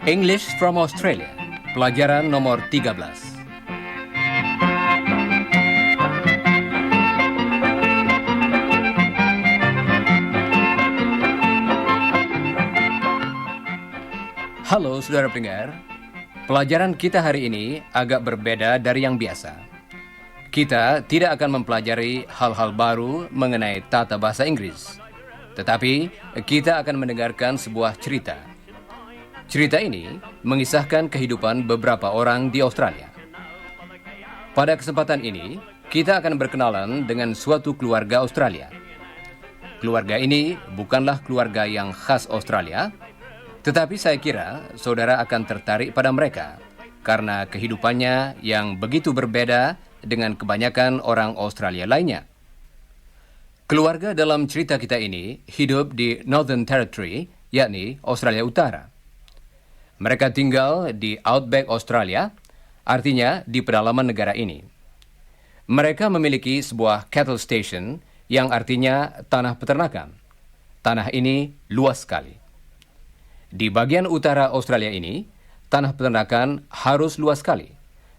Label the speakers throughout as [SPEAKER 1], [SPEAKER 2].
[SPEAKER 1] English from Australia, pelajaran nomor 13. Halo saudara pendengar, pelajaran kita hari ini agak berbeda dari yang biasa. Kita tidak akan mempelajari hal-hal baru mengenai tata bahasa Inggris, tetapi kita akan mendengarkan sebuah cerita. Cerita ini mengisahkan kehidupan beberapa orang di Australia. Pada kesempatan ini, kita akan berkenalan dengan suatu keluarga Australia. Keluarga ini bukanlah keluarga yang khas Australia, tetapi saya kira saudara akan tertarik pada mereka karena kehidupannya yang begitu berbeda dengan kebanyakan orang Australia lainnya. Keluarga dalam cerita kita ini hidup di Northern Territory, yakni Australia Utara. Mereka tinggal di Outback Australia, artinya di pedalaman negara ini. Mereka memiliki sebuah cattle station yang artinya tanah peternakan. Tanah ini luas sekali. Di bagian utara Australia ini, tanah peternakan harus luas sekali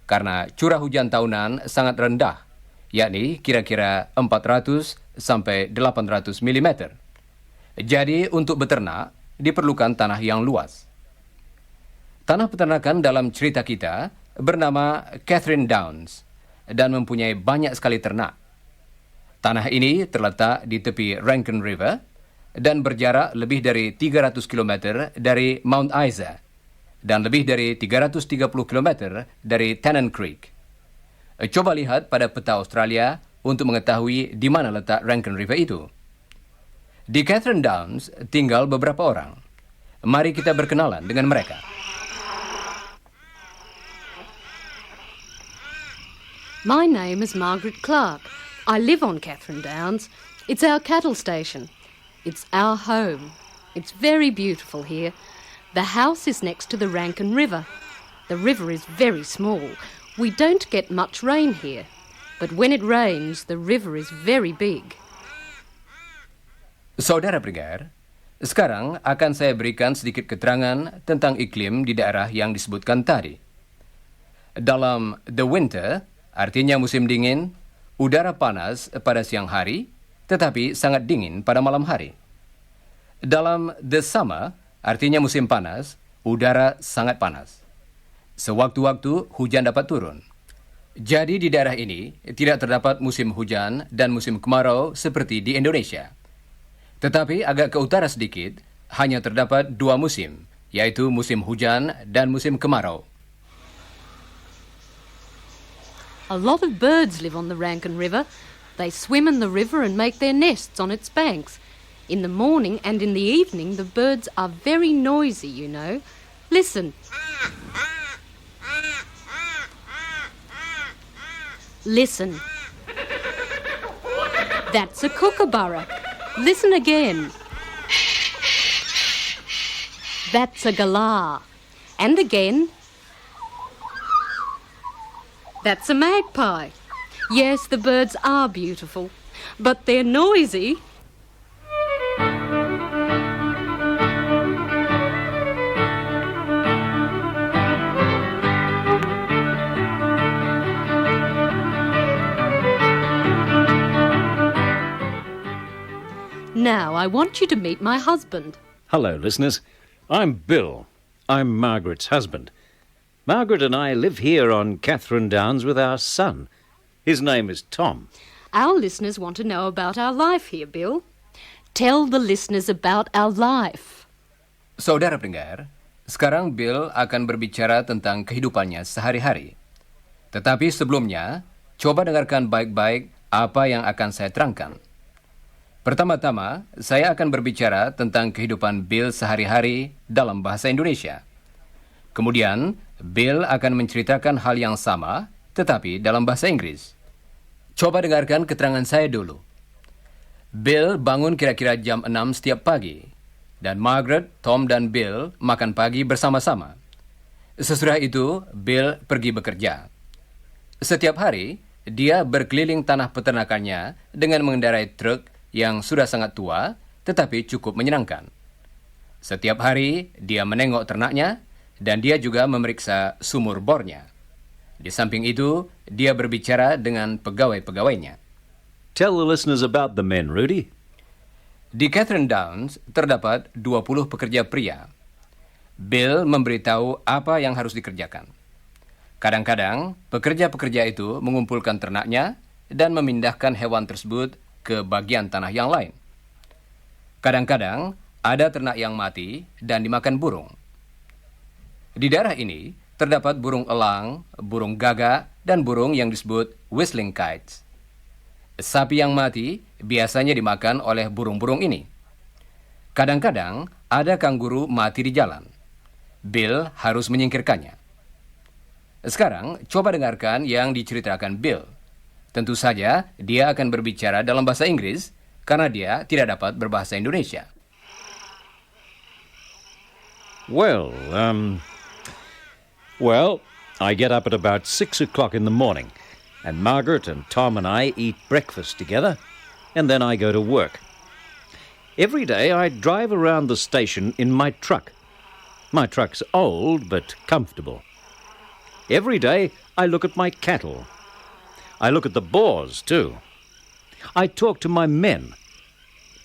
[SPEAKER 1] karena curah hujan tahunan sangat rendah, yakni kira-kira 400 sampai 800 mm. Jadi untuk beternak diperlukan tanah yang luas. Tanah peternakan dalam cerita kita bernama Catherine Downs dan mempunyai banyak sekali ternak. Tanah ini terletak di tepi Rankine River dan berjarak lebih dari 300 km dari Mount Isa dan lebih dari 330 km dari Tennant Creek. Coba lihat pada peta Australia untuk mengetahui di mana letak Rankine River itu. Di Catherine Downs tinggal beberapa orang. Mari kita berkenalan dengan mereka.
[SPEAKER 2] My name is Margaret Clark. I live on Catherine Downs. It's our cattle station. It's our home. It's very beautiful here. The house is next to the Rankine River. The river is very small. We don't get much rain here. But when it rains, the river is very big.
[SPEAKER 1] Saudara pendengar, sekarang akan saya berikan sedikit keterangan tentang iklim di daerah yang disebutkan tadi. Dalam the winter, artinya musim dingin, udara panas pada siang hari, tetapi sangat dingin pada malam hari. Dalam the summer, artinya musim panas, udara sangat panas. Sewaktu-waktu hujan dapat turun. Jadi di daerah ini tidak terdapat musim hujan dan musim kemarau seperti di Indonesia. Tetapi agak ke utara sedikit, hanya terdapat dua musim, yaitu musim hujan dan musim kemarau.
[SPEAKER 2] A lot of birds live on the Rankine River. They swim in the river and make their nests on its banks. In the morning and in the evening, the birds are very noisy, you know. Listen. Listen. That's a kookaburra. Listen again. That's a galah. And again. That's a magpie. Yes, the birds are beautiful, but they're noisy. Now I want you to meet my husband.
[SPEAKER 3] Hello, listeners. I'm Bill. I'm Margaret's husband. Margaret and I live here on Catherine Downs with our son. His name is Tom.
[SPEAKER 2] Our listeners want to know about our life here, Bill. Tell the listeners about our life.
[SPEAKER 1] Saudara pendengar, sekarang Bill akan berbicara tentang kehidupannya sehari-hari. Tetapi sebelumnya, coba dengarkan baik-baik apa yang akan saya terangkan. Pertama-tama, saya akan berbicara tentang kehidupan Bill sehari-hari dalam bahasa Indonesia. Kemudian, Bill akan menceritakan hal yang sama, tetapi dalam bahasa Inggris. Coba dengarkan keterangan saya dulu. Bill bangun kira-kira jam 6 setiap pagi, dan Margaret, Tom, dan Bill makan pagi bersama-sama. Sesudah itu, Bill pergi bekerja. Setiap hari, dia berkeliling tanah peternakannya dengan mengendarai truk yang sudah sangat tua, tetapi cukup menyenangkan. Setiap hari, dia menengok ternaknya, dan dia juga memeriksa sumur bornya. Di samping itu, dia berbicara dengan pegawai-pegawainya.
[SPEAKER 3] Tell the listeners about the men, Rudy.
[SPEAKER 1] Di Catherine Downs terdapat 20 pekerja pria. Bill memberitahu apa yang harus dikerjakan. Kadang-kadang, pekerja-pekerja itu mengumpulkan ternaknya dan memindahkan hewan tersebut ke bagian tanah yang lain. Kadang-kadang, ada ternak yang mati dan dimakan burung. Di daerah ini, terdapat burung elang, burung gagak, dan burung yang disebut whistling kites. Sapi yang mati biasanya dimakan oleh burung-burung ini. Kadang-kadang ada kanguru mati di jalan. Bill harus menyingkirkannya. Sekarang, coba dengarkan yang diceritakan Bill. Tentu saja, dia akan berbicara dalam bahasa Inggris karena dia tidak dapat berbahasa Indonesia.
[SPEAKER 3] Well, I get up at about 6 o'clock in the morning, and Margaret and Tom and I eat breakfast together, and then I go to work. Every day I drive around the station in my truck. My truck's old but comfortable. Every day I look at my cattle. I look at the boars too. I talk to my men.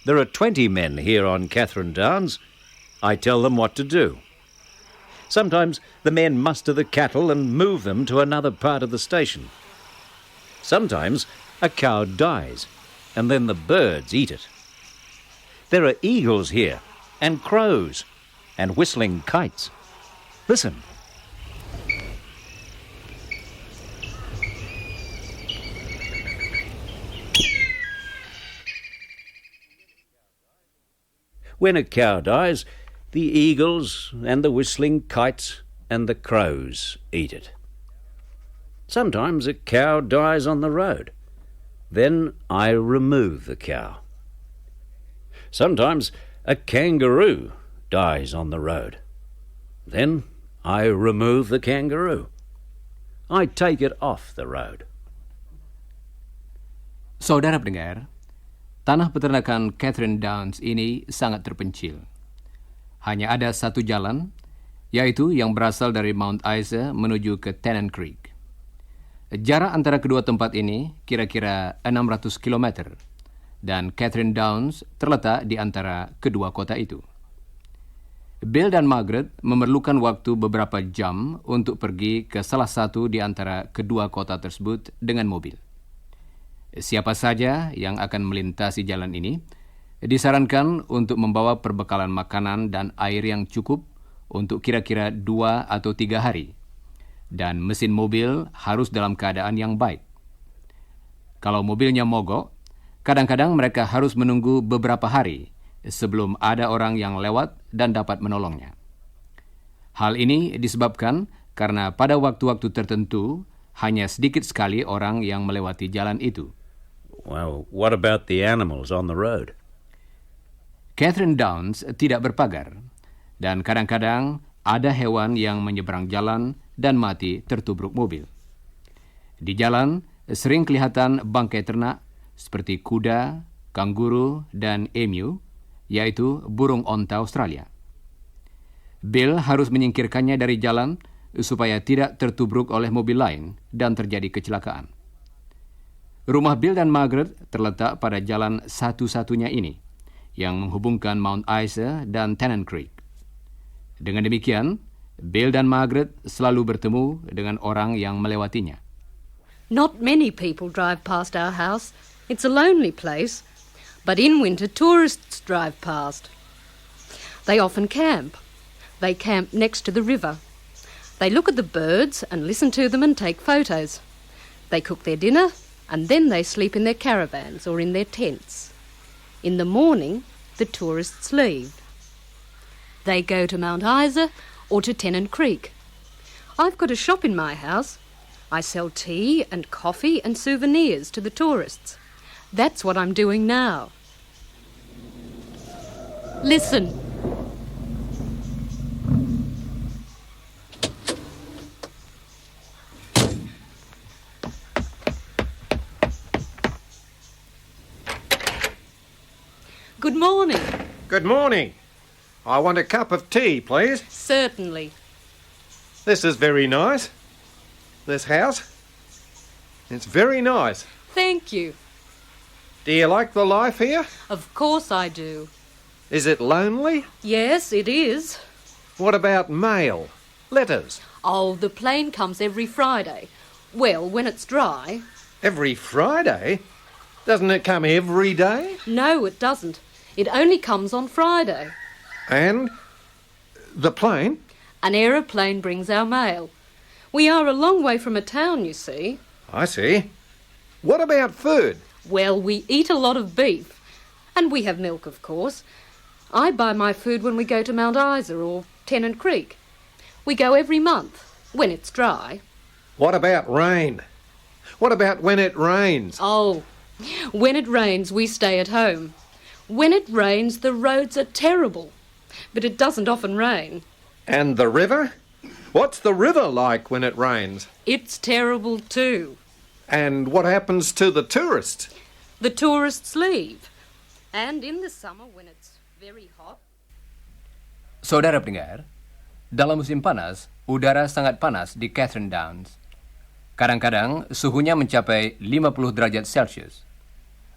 [SPEAKER 3] There are 20 men here on Catherine Downs. I tell them what to do. Sometimes the men muster the cattle and move them to another part of the station. Sometimes a cow dies, and then the birds eat it. There are eagles here, and crows, and whistling kites. Listen. When a cow dies, the eagles and the whistling kites and the crows eat it. Sometimes a cow dies on the road. Then I remove the cow. Sometimes a kangaroo dies on the road. Then I remove the kangaroo. I take it off the road.
[SPEAKER 1] Saudara pendengar, tanah peternakan Catherine Downs ini sangat terpencil. Hanya ada satu jalan, yaitu yang berasal dari Mount Isa menuju ke Tennant Creek. Jarak antara kedua tempat ini kira-kira 600 km, dan Catherine Downs terletak di antara kedua kota itu. Bill dan Margaret memerlukan waktu beberapa jam untuk pergi ke salah satu di antara kedua kota tersebut dengan mobil. Siapa saja yang akan melintasi jalan ini disarankan untuk membawa perbekalan makanan dan air yang cukup untuk kira-kira 2 atau 3 hari. Dan mesin mobil harus dalam keadaan yang baik. Kalau mobilnya mogok, kadang-kadang mereka harus menunggu beberapa hari sebelum ada orang yang lewat dan dapat menolongnya. Hal ini disebabkan karena pada waktu-waktu tertentu hanya sedikit sekali orang yang melewati jalan itu.
[SPEAKER 3] Well, what about the animals on the road?
[SPEAKER 1] Catherine Downs tidak berpagar, dan kadang-kadang ada hewan yang menyeberang jalan dan mati tertubruk mobil. Di jalan sering kelihatan bangkai ternak seperti kuda, kanguru, dan emu, yaitu burung onta Australia. Bill harus menyingkirkannya dari jalan supaya tidak tertubruk oleh mobil lain dan terjadi kecelakaan. Rumah Bill dan Margaret terletak pada jalan satu-satunya ini, yang menghubungkan Mount Isa dan Tennant Creek. Dengan demikian, Bill dan Margaret selalu bertemu dengan orang yang melewatinya.
[SPEAKER 2] Not many people drive past our house. It's a lonely place. But in winter, tourists drive past. They often camp. They camp next to the river. They look at the birds and listen to them and take photos. They cook their dinner and then they sleep in their caravans or in their tents. In the morning, the tourists leave. They go to Mount Isa or to Tennant Creek. I've got a shop in my house. I sell tea and coffee and souvenirs to the tourists. That's what I'm doing now. Listen. Good morning.
[SPEAKER 4] Good morning. I want a cup of tea, please.
[SPEAKER 2] Certainly.
[SPEAKER 4] This is very nice. This house. It's very nice.
[SPEAKER 2] Thank you.
[SPEAKER 4] Do you like the life here?
[SPEAKER 2] Of course I do.
[SPEAKER 4] Is it lonely?
[SPEAKER 2] Yes, it is.
[SPEAKER 4] What about mail? Letters?
[SPEAKER 2] Oh, the plane comes every Friday. Well, when it's dry.
[SPEAKER 4] Every Friday? Doesn't it come every day?
[SPEAKER 2] No, it doesn't. It only comes on Friday.
[SPEAKER 4] And the plane?
[SPEAKER 2] An aeroplane brings our mail. We are a long way from a town, you see.
[SPEAKER 4] I see. What about food?
[SPEAKER 2] Well, we eat a lot of beef. And we have milk, of course. I buy my food when we go to Mount Isa or Tennant Creek. We go every month, when it's dry.
[SPEAKER 4] What about rain? What about when it rains?
[SPEAKER 2] Oh, when it rains, we stay at home. When it rains, the roads are terrible. But it doesn't often rain.
[SPEAKER 4] And the river? What's the river like when it rains?
[SPEAKER 2] It's terrible too.
[SPEAKER 4] And what happens to the tourists?
[SPEAKER 2] The tourists leave. And in the summer when it's very hot.
[SPEAKER 1] Saudara pendengar, dalam musim panas, udara sangat panas di Catherine Downs. Kadang-kadang suhunya mencapai 50 derajat Celcius.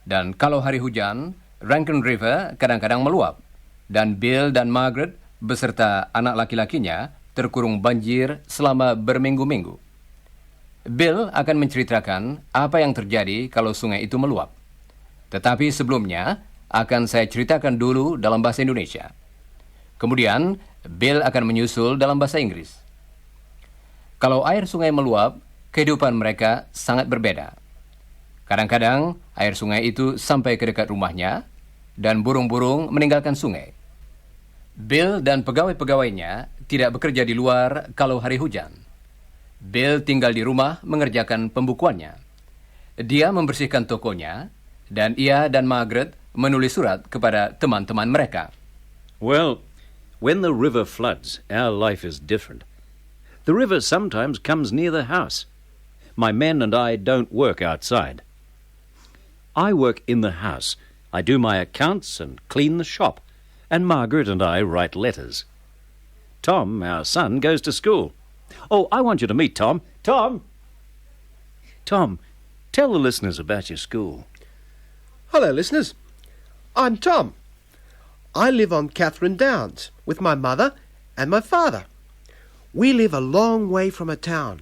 [SPEAKER 1] Dan kalau hari hujan, Rankin River kadang-kadang meluap. Dan Bill dan Margaret beserta anak laki-lakinya terkurung banjir selama berminggu-minggu. Bill akan menceritakan apa yang terjadi kalau sungai itu meluap. Tetapi sebelumnya, akan saya ceritakan dulu dalam bahasa Indonesia. Kemudian, Bill akan menyusul dalam bahasa Inggris. Kalau air sungai meluap, kehidupan mereka sangat berbeda. Kadang-kadang, air sungai itu sampai ke dekat rumahnya, dan burung-burung meninggalkan sungai. Bill dan pegawai-pegawainya tidak bekerja di luar kalau hari hujan. Bill tinggal di rumah mengerjakan pembukuannya. Dia membersihkan tokonya, dan ia dan Margaret menulis surat kepada teman-teman mereka.
[SPEAKER 3] Well, when the river floods, our life is different. The river sometimes comes near the house. My men and I don't work outside. I work in the house. I do my accounts and clean the shop. And Margaret and I write letters. Tom, our son, goes to school. Oh, I want you to meet Tom. Tom! Tom, tell the listeners about your school.
[SPEAKER 5] Hello, listeners. I'm Tom. I live on Catherine Downs with my mother and my father. We live a long way from a town.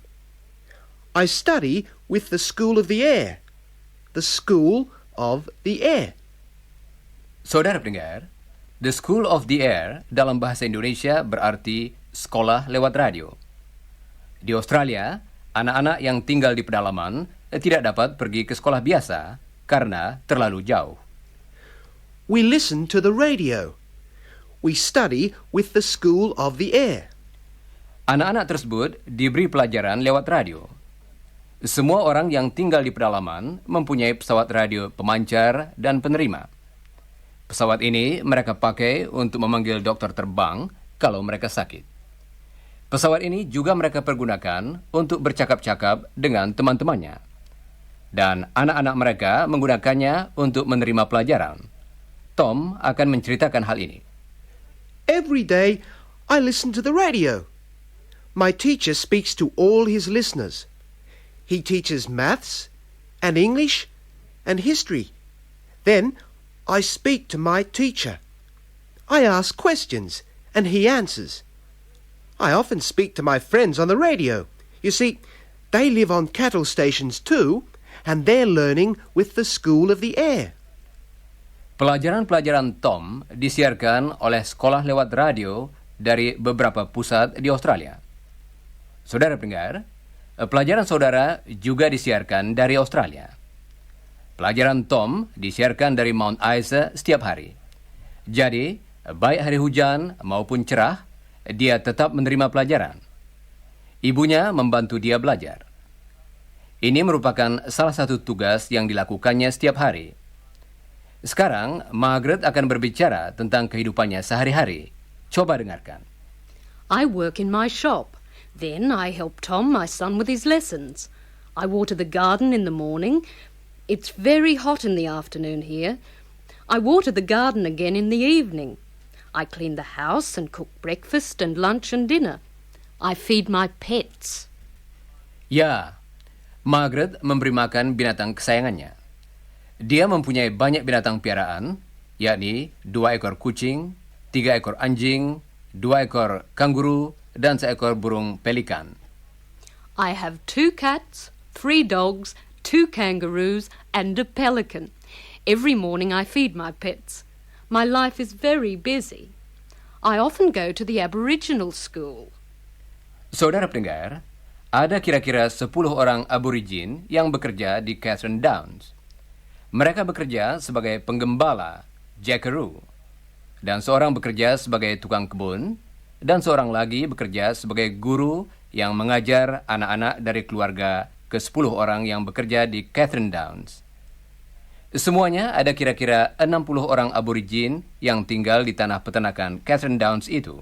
[SPEAKER 5] I study with the School of the Air. The School of the Air.
[SPEAKER 1] Saudara pendengar, The School of the Air dalam bahasa Indonesia berarti sekolah lewat radio. Di Australia, anak-anak yang tinggal di pedalaman tidak dapat pergi ke sekolah biasa karena terlalu jauh.
[SPEAKER 5] We listen to the radio. We study with the School of the Air.
[SPEAKER 1] Anak-anak tersebut diberi pelajaran lewat radio. Semua orang yang tinggal di pedalaman mempunyai pesawat radio pemancar dan penerima. Pesawat ini mereka pakai untuk memanggil dokter terbang kalau mereka sakit. Pesawat ini juga mereka pergunakan untuk bercakap-cakap dengan teman-temannya. Dan anak-anak mereka menggunakannya untuk menerima pelajaran. Tom akan menceritakan hal ini.
[SPEAKER 5] Every day I listen to the radio. My teacher speaks to all his listeners. He teaches maths and English and history. Then I speak to my teacher. I ask questions and he answers. I often speak to my friends on the radio. You see, they live on cattle stations too, and they're learning with the School of the Air.
[SPEAKER 1] Pelajaran-pelajaran Tom disiarkan oleh sekolah lewat radio dari beberapa pusat di Australia. Saudara pendengar, pelajaran saudara juga disiarkan dari Australia. Pelajaran Tom disiarkan dari Mount Isa setiap hari. Jadi, baik hari hujan maupun cerah, dia tetap menerima pelajaran. Ibunya membantu dia belajar. Ini merupakan salah satu tugas yang dilakukannya setiap hari. Sekarang, Margaret akan berbicara tentang kehidupannya sehari-hari. Coba dengarkan.
[SPEAKER 2] I work in my shop. Then I help Tom, my son, with his lessons. I water the garden in the morning. It's very hot in the afternoon here. I water the garden again in the evening. I clean the house and cook breakfast and lunch and dinner. I feed my pets.
[SPEAKER 1] Ya, Margaret memberi makan binatang kesayangannya. Dia mempunyai banyak binatang piaraan, yakni 2 ekor kucing, 3 ekor anjing, 2 ekor kanguru, dan 1 ekor burung pelikan.
[SPEAKER 2] I have 2 cats, 3 dogs, 2 kangaroos, and a pelican. Every morning I feed my pets. My life is very busy. I often go to the Aboriginal school.
[SPEAKER 1] Saudara pendengar, ada kira-kira 10 orang aborigin yang bekerja di Catherine Downs. Mereka bekerja sebagai penggembala, jackaroo, dan seorang bekerja sebagai tukang kebun, dan seorang lagi bekerja sebagai guru yang mengajar anak-anak dari keluarga ke-10 orang yang bekerja di Catherine Downs. Semuanya ada kira-kira 60 orang aborigin yang tinggal di tanah peternakan Catherine Downs itu.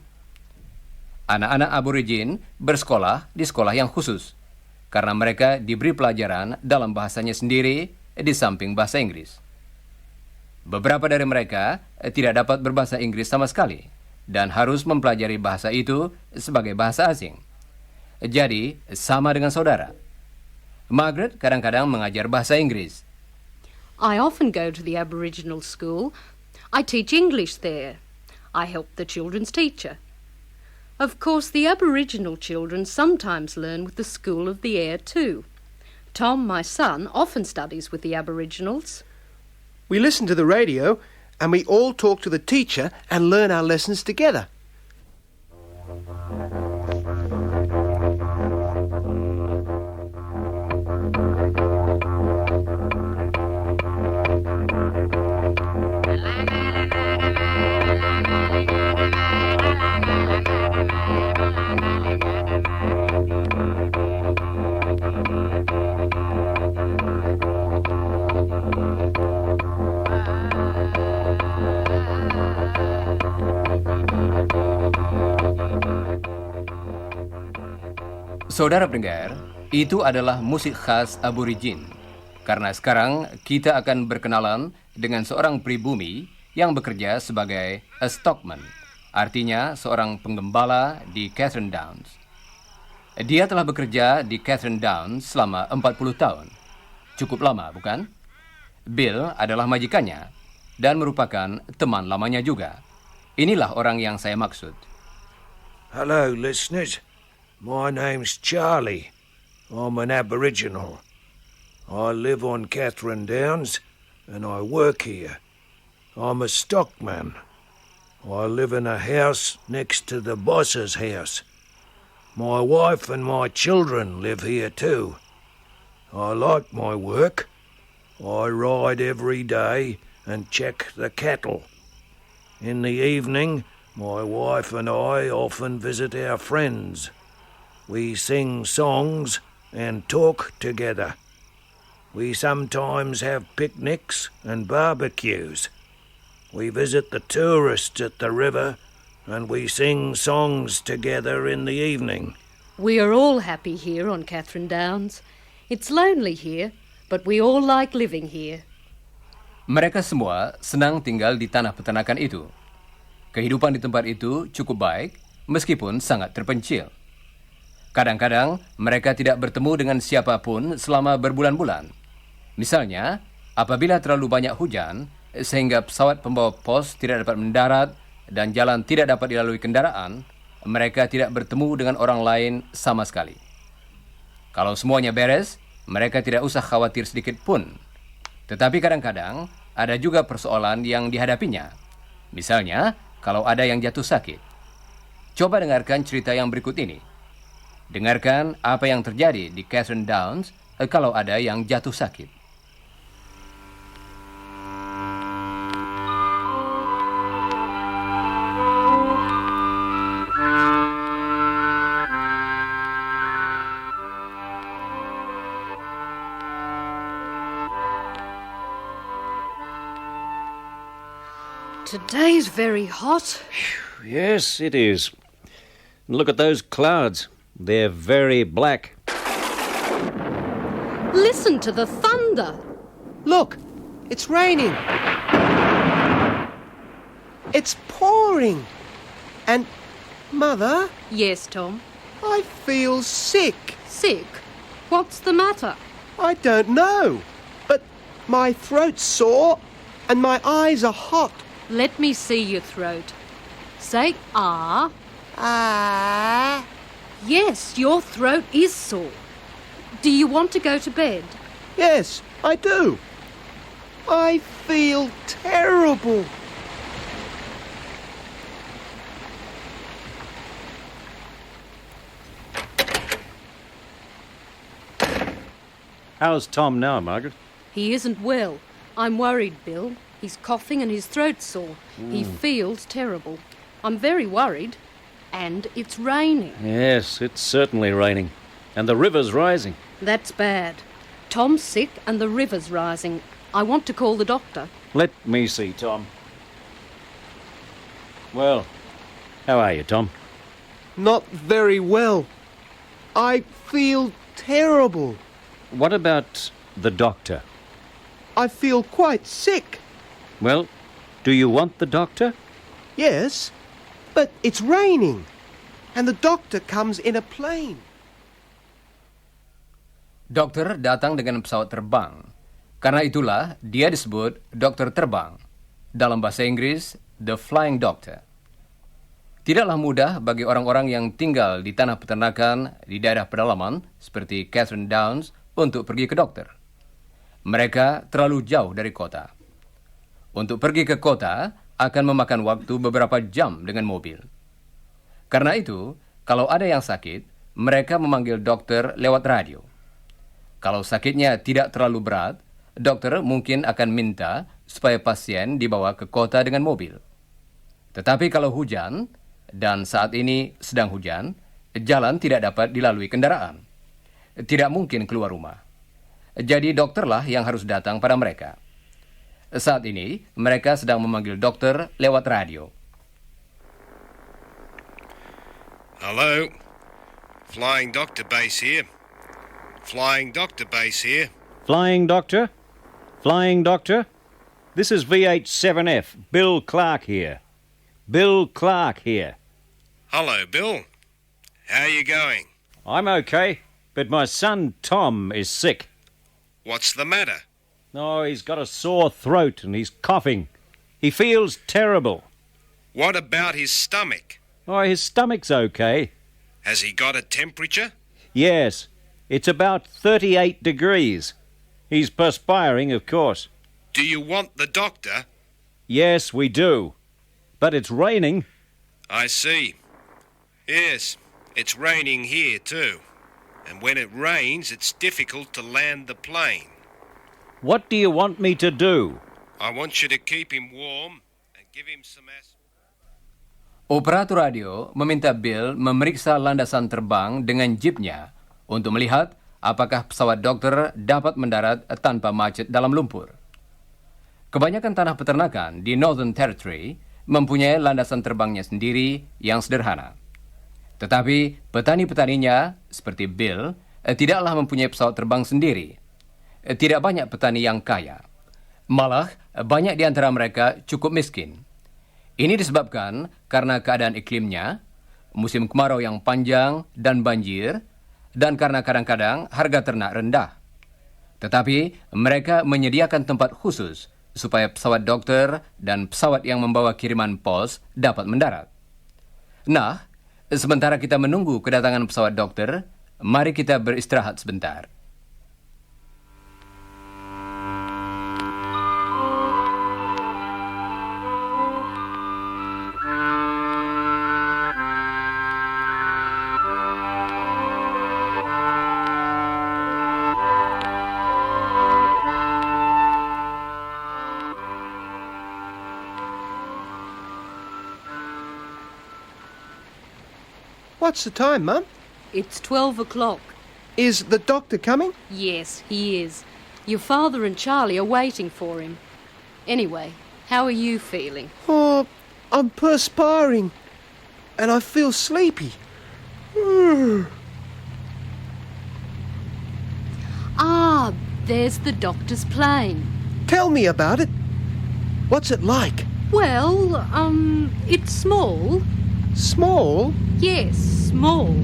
[SPEAKER 1] Anak-anak aborigin bersekolah di sekolah yang khusus, karena mereka diberi pelajaran dalam bahasanya sendiri di samping bahasa Inggris. Beberapa dari mereka tidak dapat berbahasa Inggris sama sekali dan harus mempelajari bahasa itu sebagai bahasa asing. Jadi, sama dengan saudara. Margaret kadang-kadang mengajar bahasa Inggris.
[SPEAKER 2] I often go to the Aboriginal school. I teach English there. I help the children's teacher. Of course, the Aboriginal children sometimes learn with the School of the Air too. Tom, my son, often studies with the Aboriginals.
[SPEAKER 5] We listen to the radio and we all talk to the teacher and learn our lessons together.
[SPEAKER 1] Saudara pendengar, itu adalah musik khas aborigin. Karena sekarang kita akan berkenalan dengan seorang pribumi yang bekerja sebagai a stockman, artinya seorang penggembala di Catherine Downs. Dia telah bekerja di Catherine Downs selama 40 tahun. Cukup lama, bukan? Bill adalah majikannya dan merupakan teman lamanya juga. Inilah orang yang saya maksud.
[SPEAKER 6] Hello, listeners. My name's Charlie. I'm an Aboriginal. I live on Catherine Downs and I work here. I'm a stockman. I live in a house next to the boss's house. My wife and my children live here too. I like my work. I ride every day and check the cattle. In the evening, my wife and I often visit our friends. We sing songs and talk together. We sometimes have picnics and barbecues. We visit the tourists at the river and we sing songs together in the evening.
[SPEAKER 2] We are all happy here on Catherine Downs. It's lonely here, but we all like living here.
[SPEAKER 1] Mereka semua senang tinggal di tanah peternakan itu. Kehidupan di tempat itu cukup baik, meskipun sangat terpencil. Kadang-kadang mereka tidak bertemu dengan siapapun selama berbulan-bulan. Misalnya, apabila terlalu banyak hujan, sehingga pesawat pembawa pos tidak dapat mendarat dan jalan tidak dapat dilalui kendaraan, mereka tidak bertemu dengan orang lain sama sekali. Kalau semuanya beres, mereka tidak usah khawatir sedikit pun. Tetapi kadang-kadang ada juga persoalan yang dihadapinya. Misalnya, kalau ada yang jatuh sakit. Coba dengarkan cerita yang berikut ini. Dengarkan apa yang terjadi di Catherine Downs kalau ada yang jatuh sakit.
[SPEAKER 2] Today's very hot.
[SPEAKER 3] Yes, it is. Look at those clouds. They're very black.
[SPEAKER 2] Listen to the thunder.
[SPEAKER 5] Look, it's raining. It's pouring. And, Mother,
[SPEAKER 2] Yes, Tom.
[SPEAKER 5] I feel sick.
[SPEAKER 2] Sick? What's the matter?
[SPEAKER 5] I don't know. But my throat's sore and my eyes are hot.
[SPEAKER 2] Let me see your throat. Say ah.
[SPEAKER 5] Ah.
[SPEAKER 2] Yes, your throat is sore. Do you want to go to bed?
[SPEAKER 5] Yes, I do. I feel terrible.
[SPEAKER 3] How's Tom now, Margaret?
[SPEAKER 2] He isn't well. I'm worried, Bill. He's coughing and his throat's sore. He feels terrible. I'm very worried. And it's raining.
[SPEAKER 3] Yes, it's certainly raining. And the river's rising.
[SPEAKER 2] That's bad. Tom's sick and the river's rising. I want to call the doctor.
[SPEAKER 3] Let me see, Tom. Well, how are you, Tom?
[SPEAKER 5] Not very well. I feel terrible.
[SPEAKER 3] What about the doctor?
[SPEAKER 5] I feel quite sick.
[SPEAKER 3] Well, do you want the doctor?
[SPEAKER 5] Yes, but it's raining. And the doctor comes in a plane.
[SPEAKER 1] Dokter datang dengan pesawat terbang. Karena itulah dia disebut dokter terbang. Dalam bahasa Inggris, the flying doctor. Tidaklah mudah bagi orang-orang yang tinggal di tanah peternakan di daerah pedalaman seperti Catherine Downs untuk pergi ke dokter. Mereka terlalu jauh dari kota. Untuk pergi ke kota akan memakan waktu beberapa jam dengan mobil. Karena itu, kalau ada yang sakit, mereka memanggil dokter lewat radio. Kalau sakitnya tidak terlalu berat, dokter mungkin akan minta supaya pasien dibawa ke kota dengan mobil. Tetapi kalau hujan, dan saat ini sedang hujan, jalan tidak dapat dilalui kendaraan. Tidak mungkin keluar rumah. Jadi dokterlah yang harus datang pada mereka. Saat ini, mereka sedang memanggil dokter lewat radio.
[SPEAKER 7] Hello. Flying Doctor Base here. Flying Doctor Base here.
[SPEAKER 3] Flying doctor? Flying doctor? This is VH7F. Bill Clark here. Bill Clark here.
[SPEAKER 7] Hello, Bill. How are you going?
[SPEAKER 3] I'm okay, but my son Tom is sick.
[SPEAKER 7] What's the matter?
[SPEAKER 3] Oh, he's got a sore throat and he's coughing. He feels terrible.
[SPEAKER 7] What about his stomach?
[SPEAKER 3] Oh, his stomach's okay.
[SPEAKER 7] Has he got a temperature?
[SPEAKER 3] Yes, it's about 38 degrees. He's perspiring, of course.
[SPEAKER 7] Do you want the doctor?
[SPEAKER 3] Yes, we do. But it's raining.
[SPEAKER 7] I see. Yes, it's raining here too. And when it rains, it's difficult to land the plane.
[SPEAKER 3] What do you want me to do?
[SPEAKER 7] I want you to keep him warm and give him some
[SPEAKER 1] Operator radio meminta Bill memeriksa landasan terbang dengan jeepnya untuk melihat apakah pesawat dokter dapat mendarat tanpa macet dalam lumpur. Kebanyakan tanah peternakan di Northern Territory mempunyai landasan terbangnya sendiri yang sederhana. Tetapi petani-petaninya, seperti Bill, tidaklah mempunyai pesawat terbang sendiri. Tidak banyak petani yang kaya. Malah, banyak di antara mereka cukup miskin. Ini disebabkan karena keadaan iklimnya, musim kemarau yang panjang dan banjir, dan karena kadang-kadang harga ternak rendah. Tetapi mereka menyediakan tempat khusus supaya pesawat dokter dan pesawat yang membawa kiriman pos dapat mendarat. Nah, sementara kita menunggu kedatangan pesawat dokter, mari kita beristirahat sebentar.
[SPEAKER 5] What's the time, Mum?
[SPEAKER 2] It's 12 o'clock.
[SPEAKER 5] Is the doctor coming?
[SPEAKER 2] Yes, he is. Your father and Charlie are waiting for him. Anyway, how are you feeling?
[SPEAKER 5] Oh, I'm perspiring. And I feel sleepy.
[SPEAKER 2] Ah, there's the doctor's plane.
[SPEAKER 5] Tell me about it. What's it like?
[SPEAKER 2] Well, it's small.
[SPEAKER 5] Small?
[SPEAKER 2] Yes, small.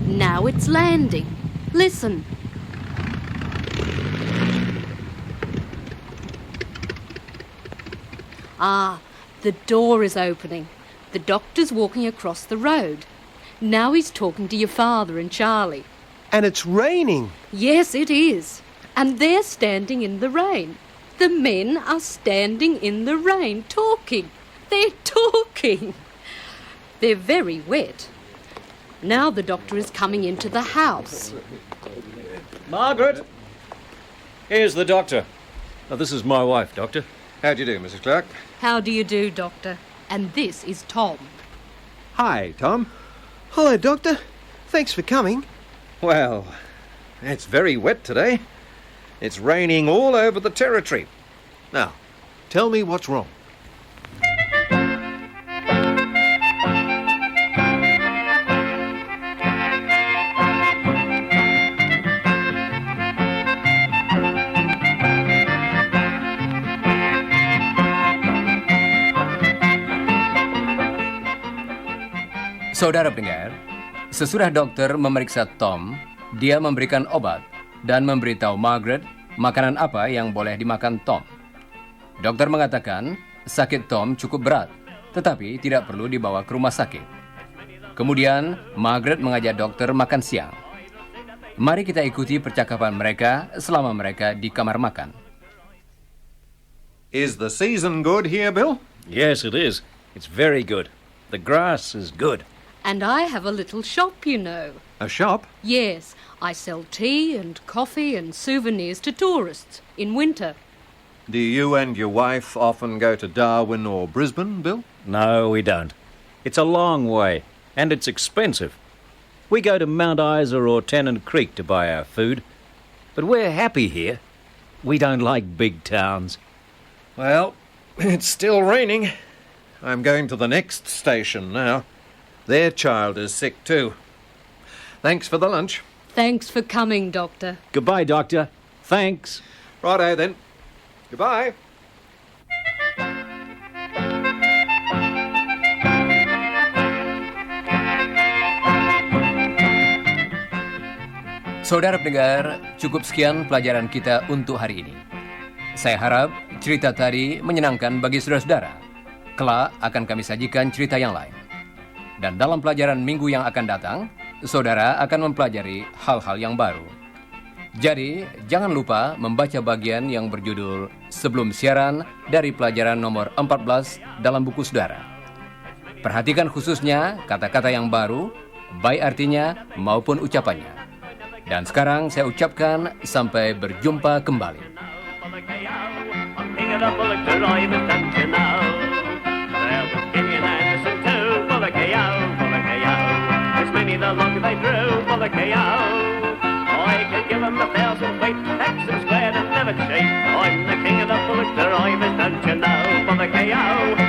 [SPEAKER 2] Now it's landing. Listen. Ah, the door is opening. The doctor's walking across the road. Now he's talking to your father and Charlie.
[SPEAKER 5] And it's raining.
[SPEAKER 2] Yes, it is. And they're standing in the rain. The men are standing in the rain, talking. They're talking. They're very wet. Now the doctor is coming into the house.
[SPEAKER 3] Margaret! Here's the doctor. Now, this is my wife, Doctor.
[SPEAKER 4] How do you do, Mrs. Clark?
[SPEAKER 2] How do you do, Doctor? And this is Tom.
[SPEAKER 4] Hi, Tom.
[SPEAKER 5] Hello, Doctor. Thanks for coming.
[SPEAKER 4] Well, it's very wet today. It's raining all over the territory. Now, tell me what's wrong.
[SPEAKER 1] Saudara pendengar, sesudah dokter memeriksa Tom, dia memberikan obat dan memberitahu Margaret makanan apa yang boleh dimakan Tom. Dokter mengatakan sakit Tom cukup berat, tetapi tidak perlu dibawa ke rumah sakit. Kemudian, Margaret mengajak dokter makan siang. Mari kita ikuti percakapan mereka selama mereka di kamar makan.
[SPEAKER 4] Is the season good here, Bill?
[SPEAKER 3] Yes, it is. It's very good. The grass is good.
[SPEAKER 2] And I have a little shop, you know.
[SPEAKER 4] A shop?
[SPEAKER 2] Yes, I sell tea and coffee and souvenirs to tourists in winter.
[SPEAKER 4] Do you and your wife often go to Darwin or Brisbane, Bill?
[SPEAKER 3] No, we don't. It's a long way, and it's expensive. We go to Mount Isa or Tennant Creek to buy our food. But we're happy here. We don't like big towns.
[SPEAKER 4] Well, it's still raining. I'm going to the next station now. Their child is sick too. Thanks for the lunch.
[SPEAKER 2] Thanks for coming, Doctor.
[SPEAKER 3] Goodbye, Doctor. Thanks.
[SPEAKER 4] Righto then. Goodbye.
[SPEAKER 1] Saudara pendengar, cukup sekian pelajaran kita untuk hari ini. Saya harap cerita tadi menyenangkan bagi saudara-saudara. Kelak akan kami sajikan cerita yang lain. Dan dalam pelajaran minggu yang akan datang, saudara akan mempelajari hal-hal yang baru. Jadi, jangan lupa membaca bagian yang berjudul Sebelum Siaran dari pelajaran nomor 14 dalam buku saudara. Perhatikan khususnya kata-kata yang baru, baik artinya maupun ucapannya. Dan sekarang saya ucapkan sampai berjumpa kembali.
[SPEAKER 8] The longer they drew for the KO, I could give them 1,000 weight, axes squared and never cheat. I'm the king of the bullock, the rivers, don't you know, for the KO.